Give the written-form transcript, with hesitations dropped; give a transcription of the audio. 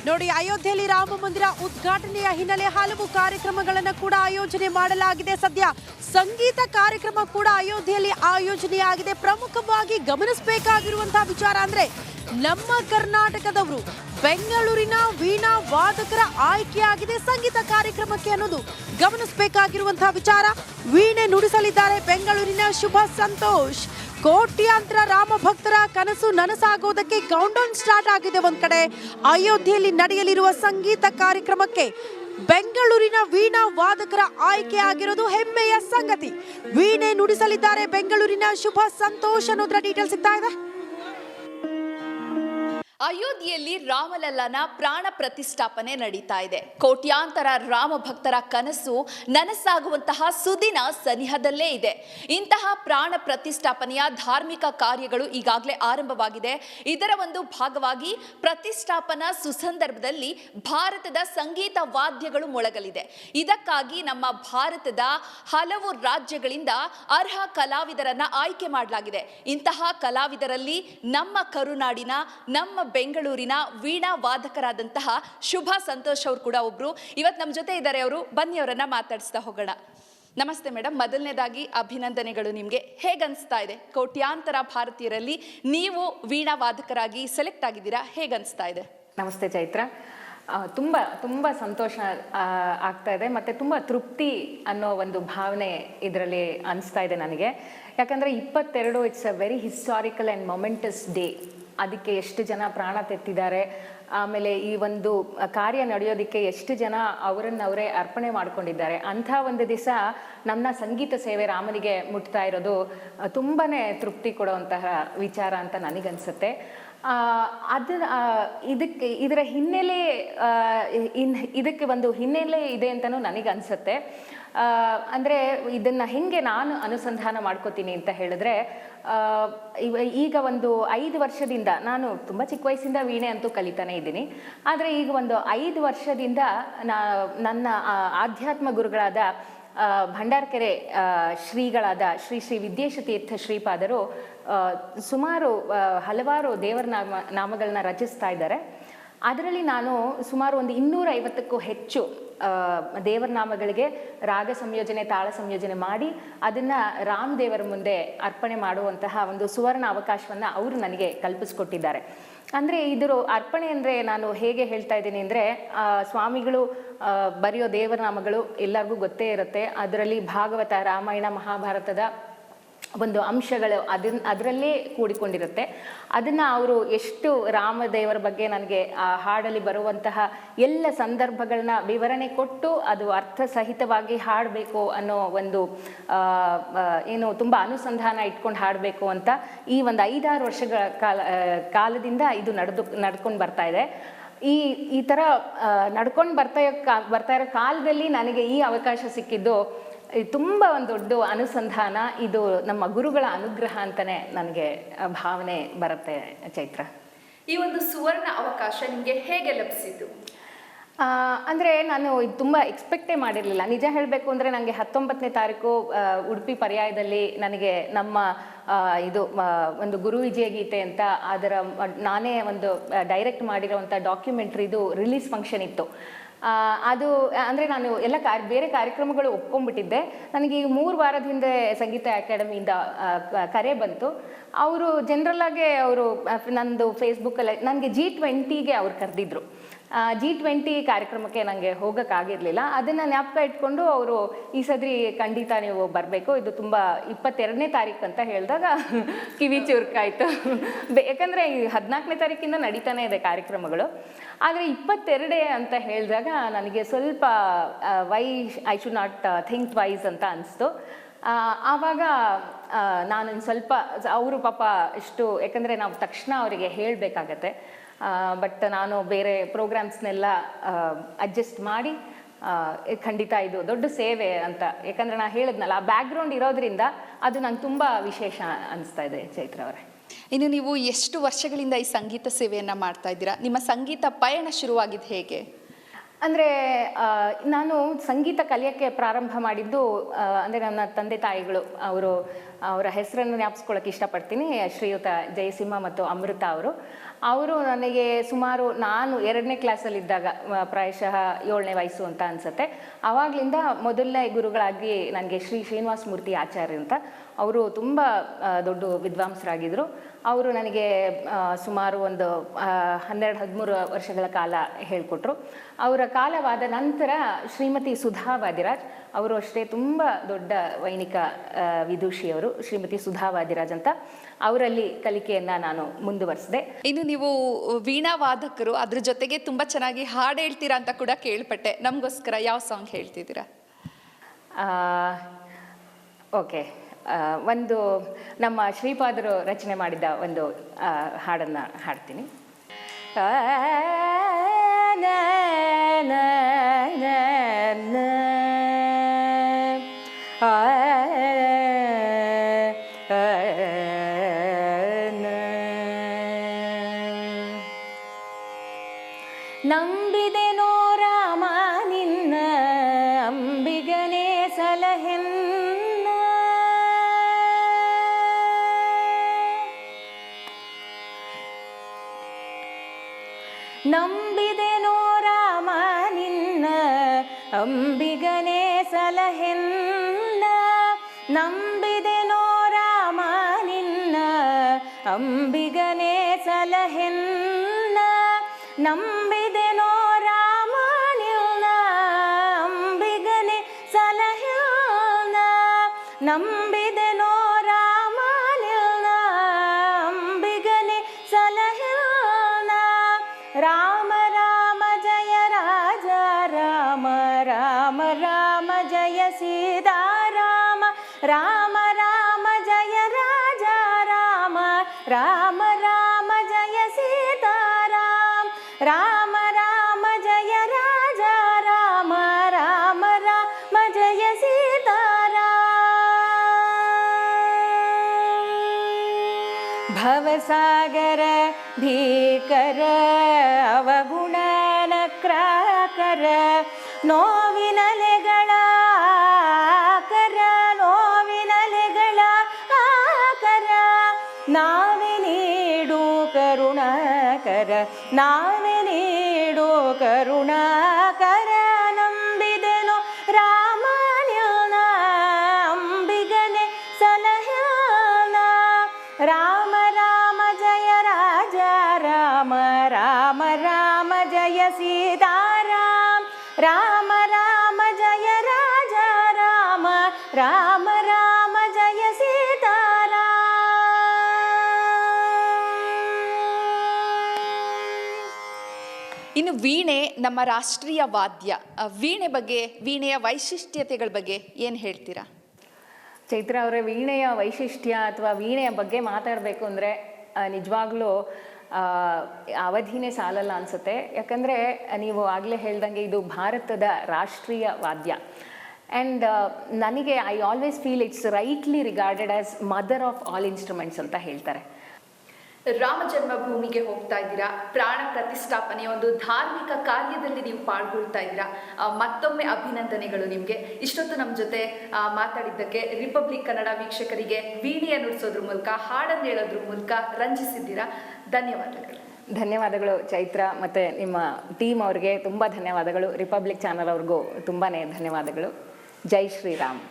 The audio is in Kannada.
ನೋಡಿ, ಅಯೋಧ್ಯೆಯಲ್ಲಿ ರಾಮ ಮಂದಿರ ಉದ್ಘಾಟನೆಯ ಹಿನ್ನೆಲೆ ಹಲವು ಕಾರ್ಯಕ್ರಮಗಳನ್ನು ಕೂಡ ಆಯೋಜನೆ ಮಾಡಲಾಗಿದೆ. ಸದ್ಯ ಸಂಗೀತ ಕಾರ್ಯಕ್ರಮ ಕೂಡ ಅಯೋಧ್ಯೆಯಲ್ಲಿ ಆಯೋಜನೆಯಾಗಿದೆ. ಪ್ರಮುಖವಾಗಿ ಗಮನಿಸಬೇಕಾಗಿರುವಂತಹ ವಿಚಾರ ಅಂದ್ರೆ ನಮ್ಮ ಕರ್ನಾಟಕದವರು ಬೆಂಗಳೂರಿನ ವೀಣಾ ವಾದಕರ ಆಯ್ಕೆಯಾಗಿದೆ ಸಂಗೀತ ಕಾರ್ಯಕ್ರಮಕ್ಕೆ ಅನ್ನೋದು ಗಮನಿಸಬೇಕಾಗಿರುವಂತಹ ವಿಚಾರ. ವೀಣೆ ನುಡಿಸಲಿದ್ದಾರೆ ಬೆಂಗಳೂರಿನ ಶುಭ ಸಂತೋಷ್. ಕೋಟ್ಯಾಂತರ ರಾಮ ಭಕ್ತರ ಕನಸು ನನಸಾಗೋದಕ್ಕೆ ಕೌಂಟೌನ್ ಸ್ಟಾರ್ಟ್ ಆಗಿದೆ. ಒಂದ್ ಕಡೆ ಅಯೋಧ್ಯೆಯಲ್ಲಿ ನಡೆಯಲಿರುವ ಸಂಗೀತ ಕಾರ್ಯಕ್ರಮಕ್ಕೆ ಬೆಂಗಳೂರಿನ ವೀಣಾ ವಾದಕರ ಆಯ್ಕೆ ಆಗಿರೋದು ಹೆಮ್ಮೆಯ ಸಂಗತಿ. ವೀಣೆ ನುಡಿಸಲಿದ್ದಾರೆ ಬೆಂಗಳೂರಿನ ಶುಭ ಸಂತೋಷ್ ಅನ್ನೋದ್ರ ಡೀಟೇಲ್ಸ್ ಸಿಗ್ತಾ ಇದೆ. ಅಯೋಧ್ಯೆಯಲ್ಲಿ ರಾಮಲಲ್ಲನ ಪ್ರಾಣ ಪ್ರತಿಷ್ಠಾಪನೆ ನಡೀತಾ ಇದೆ. ಕೋಟ್ಯಾಂತರ ರಾಮ ಭಕ್ತರ ಕನಸು ನನಸಾಗುವಂತಹ ಸುದಿನ ಸನಿಹದಲ್ಲೇ ಇದೆ. ಇಂತಹ ಪ್ರಾಣ ಪ್ರತಿಷ್ಠಾಪನೆಯ ಧಾರ್ಮಿಕ ಕಾರ್ಯಗಳು ಈಗಾಗಲೇ ಆರಂಭವಾಗಿದೆ. ಇದರ ಒಂದು ಭಾಗವಾಗಿ ಪ್ರತಿಷ್ಠಾಪನಾ ಸುಸಂದರ್ಭದಲ್ಲಿ ಭಾರತದ ಸಂಗೀತ ವಾದ್ಯಗಳು ಮೊಳಗಲಿದೆ. ಇದಕ್ಕಾಗಿ ನಮ್ಮ ಭಾರತದ ಹಲವು ರಾಜ್ಯಗಳಿಂದ ಅರ್ಹ ಕಲಾವಿದರನ್ನ ಆಯ್ಕೆ ಮಾಡಲಾಗಿದೆ. ಇಂತಹ ಕಲಾವಿದರಲ್ಲಿ ನಮ್ಮ ಕರುನಾಡಿನ ನಮ್ಮ ಬೆಂಗಳೂರಿನ ವೀಣಾ ವಾದಕರಾದಂತಹ ಶುಭ ಸಂತೋಷ್ ಅವರು ಕೂಡ ಒಬ್ರು ಇವತ್ತು ನಮ್ಮ ಜೊತೆ ಇದ್ದಾರೆ. ಅವರು ಬನ್ನಿ ಅವರನ್ನ ಮಾತಾಡಿಸ್ತಾ ಹೋಗೋಣ. ನಮಸ್ತೆ ಮೇಡಮ್, ಮೊದಲನೇದಾಗಿ ಅಭಿನಂದನೆಗಳು ನಿಮಗೆ. ಹೇಗನ್ಸ್ತಾ ಇದೆ? ಕೋಟ್ಯಾಂತರ ಭಾರತೀಯರಲ್ಲಿ ನೀವು ವೀಣಾ ವಾದಕರಾಗಿ ಸೆಲೆಕ್ಟ್ ಆಗಿದ್ದೀರಾ, ಹೇಗನ್ಸ್ತಾ ಇದೆ? ನಮಸ್ತೆ ಚೈತ್ರ. ತುಂಬ ಸಂತೋಷ ಆಗ್ತಾ ಇದೆ ಮತ್ತು ತುಂಬ ತೃಪ್ತಿ ಅನ್ನೋ ಒಂದು ಭಾವನೆ ಇದರಲ್ಲಿ ಅನಿಸ್ತಾ ಇದೆ ನನಗೆ. ಯಾಕಂದರೆ 22 it's a very historical and momentous day. ಅದಕ್ಕೆ ಎಷ್ಟು ಜನ ಪ್ರಾಣ ತೆತ್ತಿದ್ದಾರೆ, ಆಮೇಲೆ ಈ ಒಂದು ಕಾರ್ಯ ನಡೆಯೋದಕ್ಕೆ ಎಷ್ಟು ಜನ ಅವರನ್ನವರೇ ಅರ್ಪಣೆ ಮಾಡ್ಕೊಂಡಿದ್ದಾರೆ. ಅಂಥ ಒಂದು ದಿವಸ ನನ್ನ ಸಂಗೀತ ಸೇವೆ ರಾಮನಿಗೆ ಮುಟ್ತಾ ಇರೋದು ತುಂಬಾ ತೃಪ್ತಿ ಕೊಡುವಂತಹ ವಿಚಾರ ಅಂತ ನನಗನ್ಸುತ್ತೆ. ಇದರ ಹಿನ್ನೆಲೆ ಇದಕ್ಕೆ ಒಂದು ಹಿನ್ನೆಲೆ ಇದೆ ಅಂತಲೂ ನನಗನ್ಸುತ್ತೆ. ಅಂದರೆ ಇದನ್ನು ಹೆಂಗೆ ನಾನು ಅನುಸಂಧಾನ ಮಾಡ್ಕೋತೀನಿ ಅಂತ ಹೇಳಿದ್ರೆ, ಈಗ ಒಂದು 5 ವರ್ಷದಿಂದ, ನಾನು ತುಂಬ ಚಿಕ್ಕ ವಯಸ್ಸಿಂದ ವೀಣೆ ಅಂತೂ ಕಲಿತಾನೆ ಇದ್ದೀನಿ. ಆದರೆ ಈಗ ಒಂದು 5 ವರ್ಷದಿಂದ ನನ್ನ ಆಧ್ಯಾತ್ಮ ಗುರುಗಳಾದ ಭಂಡಾರಕೆರೆ ಶ್ರೀಗಳಾದ ಶ್ರೀ ಶ್ರೀ ವಿದ್ಯೇಶತೀರ್ಥ ಶ್ರೀಪಾದರು ಸುಮಾರು ಹಲವಾರು ದೇವರ ನಾಮಗಳನ್ನ ರಚಿಸ್ತಾ ಇದ್ದಾರೆ. ಅದರಲ್ಲಿ ನಾನು ಸುಮಾರು ಒಂದು 250ಕ್ಕೂ ಹೆಚ್ಚು ದೇವರ ನಾಮಗಳಿಗೆ ರಾಗ ಸಂಯೋಜನೆ, ತಾಳ ಸಂಯೋಜನೆ ಮಾಡಿ ಅದನ್ನು ರಾಮ್ ದೇವರ ಮುಂದೆ ಅರ್ಪಣೆ ಮಾಡುವಂತಹ ಒಂದು ಸುವರ್ಣ ಅವಕಾಶವನ್ನು ಅವರು ನನಗೆ ಕಲ್ಪಿಸ್ಕೊಟ್ಟಿದ್ದಾರೆ. ಅಂದರೆ ಇದರ ಅರ್ಪಣೆ ಅಂದರೆ ನಾನು ಹೇಗೆ ಹೇಳ್ತಾ ಇದ್ದೀನಿ ಅಂದರೆ, ಸ್ವಾಮಿಗಳು ಬರೆಯೋ ದೇವರ ನಾಮಗಳು ಎಲ್ಲರಿಗೂ ಗೊತ್ತೇ ಇರುತ್ತೆ. ಅದರಲ್ಲಿ ಭಾಗವತ, ರಾಮಾಯಣ, ಮಹಾಭಾರತದ ಒಂದು ಅಂಶಗಳು ಅದರಲ್ಲೇ ಕೂಡಿಕೊಂಡಿರುತ್ತೆ. ಅದನ್ನು ಅವರು ಎಷ್ಟು ರಾಮದೇವರ ಬಗ್ಗೆ ನನಗೆ ಆ ಹಾಡಲ್ಲಿ ಬರುವಂತಹ ಎಲ್ಲ ಸಂದರ್ಭಗಳನ್ನ ವಿವರಣೆ ಕೊಟ್ಟು ಅದು ಅರ್ಥಸಹಿತವಾಗಿ ಹಾಡಬೇಕು ಅನ್ನೋ ಒಂದು ಏನು ತುಂಬ ಅನುಸಂಧಾನ ಇಟ್ಕೊಂಡು ಹಾಡಬೇಕು ಅಂತ ಈ ಒಂದು 5-6 ವರ್ಷಗಳ ಕಾಲದಿಂದ ಇದು ನಡ್ಕೊಂಡು ಬರ್ತಾ ಇದೆ. ಈ ಥರ ನಡ್ಕೊಂಡು ಬರ್ತಾ ಇರೋ ಕಾಲದಲ್ಲಿ ನನಗೆ ಈ ಅವಕಾಶ ಸಿಕ್ಕಿದ್ದು ತುಂಬ ಒಂದು ದೊಡ್ಡ ಅನುಸಂಧಾನ. ಇದು ನಮ್ಮ ಗುರುಗಳ ಅನುಗ್ರಹ ಅಂತಲೇ ನನಗೆ ಭಾವನೆ ಬರುತ್ತೆ ಚೈತ್ರ. ಈ ಒಂದು ಸುವರ್ಣ ಅವಕಾಶ ನಿಮಗೆ ಹೇಗೆ ಲಭಿಸಿತು? ಅಂದರೆ ನಾನು ತುಂಬ ಎಕ್ಸ್ಪೆಕ್ಟೇ ಮಾಡಿರಲಿಲ್ಲ. ನಿಜ ಹೇಳಬೇಕು ಅಂದರೆ ನನಗೆ 19ನೇ ತಾರೀಕು ಉಡುಪಿ ಪರ್ಯಾಯದಲ್ಲಿ ನನಗೆ ನಮ್ಮ ಇದು ಒಂದು ಗುರು ವಿಜಯ ಗೀತೆ ಅಂತ ಅದರ ನಾನೇ ಒಂದು ಡೈರೆಕ್ಟ್ ಮಾಡಿರೋವಂಥ ಡಾಕ್ಯುಮೆಂಟ್ರಿದು ರಿಲೀಸ್ ಫಂಕ್ಷನ್ ಇತ್ತು. ಅದು ಅಂದರೆ ನಾನು ಎಲ್ಲ ಬೇರೆ ಕಾರ್ಯಕ್ರಮಗಳು ಒಪ್ಕೊಂಡ್ಬಿಟ್ಟಿದ್ದೆ. ನನಗೆ ಈಗ 3 ವಾರದ ಹಿಂದೆ ಸಂಗೀತ ಅಕಾಡೆಮಿಯಿಂದ ಕರೆ ಬಂತು. ಅವರು ಜನರಲ್ಲಾಗೆ ಅವರು ನಂದು ಫೇಸ್ಬುಕ್ಕಲ್ಲಿ ನನಗೆ G20ಗೆ ಅವ್ರು ಕರೆದಿದ್ರು. G20 ಕಾರ್ಯಕ್ರಮಕ್ಕೆ ನನಗೆ ಹೋಗೋಕ್ಕಾಗಿರಲಿಲ್ಲ. ಅದನ್ನು ಜ್ಞಾಪಕ ಇಟ್ಕೊಂಡು ಅವರು ಈ ಸದ್ರಿ ಖಂಡಿತ ನೀವು ಬರಬೇಕು, ಇದು ತುಂಬ 22ನೇ ತಾರೀಕು ಅಂತ ಹೇಳಿದಾಗ ಕಿವಿ ಚುರುಕಾಯಿತು. ಯಾಕಂದರೆ ಈ 14ನೇ ತಾರೀಕಿಂದ ನಡೀತಾನೆ ಇದೆ ಕಾರ್ಯಕ್ರಮಗಳು. ಆದರೆ 22 ಅಂತ ಹೇಳಿದಾಗ ನನಗೆ ಸ್ವಲ್ಪ I should not think wise ಅಂತ ಅನಿಸ್ತು. ಆವಾಗ ನಾನು ಸ್ವಲ್ಪ ಅವರು ಪಾಪ ಇಷ್ಟು, ಯಾಕಂದರೆ ನಾವು ತಕ್ಷಣ ಅವರಿಗೆ ಹೇಳಬೇಕಾಗತ್ತೆ. ಬಟ್ ನಾನು ಬೇರೆ ಪ್ರೋಗ್ರಾಮ್ಸ್ನೆಲ್ಲ ಅಡ್ಜಸ್ಟ್ ಮಾಡಿ ಖಂಡಿತ ಇದು ದೊಡ್ಡ ಸೇವೆ ಅಂತ, ಯಾಕಂದರೆ ನಾನು ಹೇಳಿದ್ನಲ್ಲ ಆ ಬ್ಯಾಕ್ಗ್ರೌಂಡ್ ಇರೋದ್ರಿಂದ ಅದು ನಂಗೆ ತುಂಬ ವಿಶೇಷ ಅನಿಸ್ತಾ ಇದೆ ಚೈತ್ರ ಅವರೇ. ಇನ್ನು ನೀವು ಎಷ್ಟು ವರ್ಷಗಳಿಂದ ಈ ಸಂಗೀತ ಸೇವೆಯನ್ನು ಮಾಡ್ತಾ ಇದ್ದೀರಾ? ನಿಮ್ಮ ಸಂಗೀತ ಪಯಣ ಶುರುವಾಗಿದ್ದು ಹೇಗೆ? ಅಂದರೆ ನಾನು ಸಂಗೀತ ಕಲಿಯೋಕ್ಕೆ ಪ್ರಾರಂಭ ಮಾಡಿದ್ದು ಅಂದರೆ ನನ್ನ ತಂದೆ ತಾಯಿಗಳು, ಅವರ ಹೆಸರನ್ನು ಜ್ಞಾಪಿಸ್ಕೊಳ್ಳೋಕೆ ಇಷ್ಟಪಡ್ತೀನಿ, ಶ್ರೀಯುತ ಜಯಸಿಂಹ ಮತ್ತು ಅಮೃತ ಅವರು. ಅವರು ನನಗೆ ಸುಮಾರು ನಾನು 2ನೇ ಕ್ಲಾಸಲ್ಲಿದ್ದಾಗ, ಪ್ರಾಯಶಃ 7ನೇ ವಯಸ್ಸು ಅಂತ ಅನಿಸುತ್ತೆ, ಆವಾಗಲಿಂದ ಮೊದಲನೇ ಗುರುಗಳಾಗಿ ನನಗೆ ಶ್ರೀ ಶ್ರೀನಿವಾಸ ಮೂರ್ತಿ ಆಚಾರ್ಯ ಅಂತ, ಅವರು ತುಂಬ ದೊಡ್ಡ ವಿದ್ವಾಂಸರಾಗಿದ್ದರು. ಅವರು ನನಗೆ ಸುಮಾರು ಒಂದು 12-13 ವರ್ಷಗಳ ಕಾಲ ಹೇಳಿಕೊಟ್ರು. ಅವರ ಕಾಲವಾದ ನಂತರ ಶ್ರೀಮತಿ ಸುಧಾ ವಾದಿರಾಜ್ ಅವರು ಅಷ್ಟೇ ತುಂಬ ದೊಡ್ಡ ವೈಣಿಕ ವಿದೂಷಿಯವರು, ಶ್ರೀಮತಿ ಸುಧಾ ವಾದಿರಾಜ್ ಅಂತ, ಅವರಲ್ಲಿ ಕಲಿಕೆಯನ್ನು ನಾನು ಮುಂದುವರಿಸಿದೆ. ಇನ್ನು ನೀವು ವೀಣಾ ವಾದಕರು, ಅದ್ರ ಜೊತೆಗೆ ತುಂಬ ಚೆನ್ನಾಗಿ ಹಾಡು ಹೇಳ್ತೀರಾ ಅಂತ ಕೂಡ ಕೇಳ್ಪಟ್ಟೆ. ನಮಗೋಸ್ಕರ ಯಾವ ಸಾಂಗ್ ಹೇಳ್ತಿದ್ದೀರಾ? ಓಕೆ, ಒಂದು ನಮ್ಮ ಶ್ರೀಪಾದರು ರಚನೆ ಮಾಡಿದ ಒಂದು ಹಾಡನ್ನು ಹಾಡ್ತೀನಿ. ನಂಬಿದೆನೋ ರಾಮ ನಿನ್ನ ಅಂಬಿಗನೇ ಸಲಹೆನ್ನ, ನಂಬಿದೆನೋ ರಾಮ ನಿನ್ನ ಅಂಬಿಗನೇ ಸಲಹೆನ್ನ, ನಂಬಿದೆನೋ ರಾಮ ನಿನ್ನ ಅಂಬಿಗನೇ ಸಲಹೆನ್ನ, ನಂಬಿದೆನೋ ರಾಮ ನಿನ್ನ ಅಂಬಿಗನೇ ಸಲಹೆನ್ನ, ನಂಬಿದೆನೋ ರಾಮ ನಿನ್ನ ಅಂಬಿಗನೇ ಸಲಹೆನ್ನ. ರಾಮ ರಾಮ ಜಯ ರಾಜ ರಾಮ, ರಾಮ ರಾಮ ಜಯ ಸೀತಾರಾಮ, ರಾಮ ರಾಮ ಜಯ ರಾಜ ರಾಮ, ರಾಮ ರಾಮ ಜಯ ಸೀತಾರಾಮ, ರಾಮ ರಾಮ ಜಯ ರಾಜ ರಾಮ, ರಾಮ ರಾಮ ಜಯ ಸೀತಾರಾಮ. ಭವಸಾಗರ ಭೀಕರ ಅವಗುಣ ನಕ್ರಾಕರ, ನೋವಿನಲೆಗಳ ಆಕರ, ನೋವಿನಲೆಗಳ ಆಕರ, ನಾವೇ ನೀಡು ಕರುಣಾಕರ, ನಾವೇ ನೀಡು ಕರುಣಾಕರ. ನಂಬಿದೆನೋ ರಾಮ ನಿನ್ನ ಅಂಬಿಗನೇ ಸಲಹೆನ್ನ, ರಾಮ ರಾಮ ಜಯ ರಾಜ ರಾಮ, ರಾಮ ರಾಮ ಜಯ ಸೀತಾರಾಮ, ರಾಮ ರಾಮ ಜಯ ರಾಜ ರಾಮ, ರಾಮ ರಾಮ ಜಯ ಸೀತಾರಾಮ. ಇನ್ನು ವೀಣೆ ನಮ್ಮ ರಾಷ್ಟ್ರೀಯ ವಾದ್ಯ. ವೀಣೆ ಬಗ್ಗೆ, ವೀಣೆಯ ವೈಶಿಷ್ಟ್ಯತೆಗಳ ಬಗ್ಗೆ ಏನು ಹೇಳ್ತೀರಾ? ಚೈತ್ರ ಅವರೇ, ವೀಣೆಯ ವೈಶಿಷ್ಟ್ಯ ಅಥವಾ ವೀಣೆಯ ಬಗ್ಗೆ ಮಾತಾಡಬೇಕು ಅಂದರೆ ನಿಜವಾಗ್ಲೂ ಅವಧಿನೇ ಸಾಲಲ್ಲ ಅನಿಸುತ್ತೆ. ಯಾಕಂದರೆ ನೀವು ಆಗಲೇ ಹೇಳ್ದಂಗೆ ಇದು ಭಾರತದ ರಾಷ್ಟ್ರೀಯ ವಾದ್ಯ. ಆ್ಯಂಡ್ ನನಗೆ I always feel it's rightly regarded as mother of all instruments ಅಂತ ಹೇಳ್ತಾರೆ. ರಾಮ ಜನ್ಮಭೂಮಿಗೆ ಹೋಗ್ತಾ ಇದ್ದೀರಾ, ಪ್ರಾಣ ಪ್ರತಿಷ್ಠಾಪನೆ ಒಂದು ಧಾರ್ಮಿಕ ಕಾರ್ಯದಲ್ಲಿ ನೀವು ಪಾಲ್ಗೊಳ್ತಾ ಇದ್ದೀರಾ. ಮತ್ತೊಮ್ಮೆ ಅಭಿನಂದನೆಗಳು ನಿಮಗೆ. ಇಷ್ಟೊತ್ತು ನಮ್ಮ ಜೊತೆ ಮಾತಾಡಿದ್ದಕ್ಕೆ, ರಿಪಬ್ಲಿಕ್ ಕನ್ನಡ ವೀಕ್ಷಕರಿಗೆ ವೀಣೆಯ ನುಡಿಸೋದ್ರ ಮೂಲಕ, ಹಾಡನ್ನು ಹೇಳೋದ್ರ ಮೂಲಕ ರಂಜಿಸಿದ್ದೀರಾ. ಧನ್ಯವಾದಗಳು. ಧನ್ಯವಾದಗಳು ಚೈತ್ರ, ಮತ್ತು ನಿಮ್ಮ ಟೀಮ್ ಅವ್ರಿಗೆ ತುಂಬ ಧನ್ಯವಾದಗಳು. ರಿಪಬ್ಲಿಕ್ ಚಾನಲ್ ಅವ್ರಿಗೂ ತುಂಬಾ ಧನ್ಯವಾದಗಳು. ಜೈ ಶ್ರೀರಾಮ್.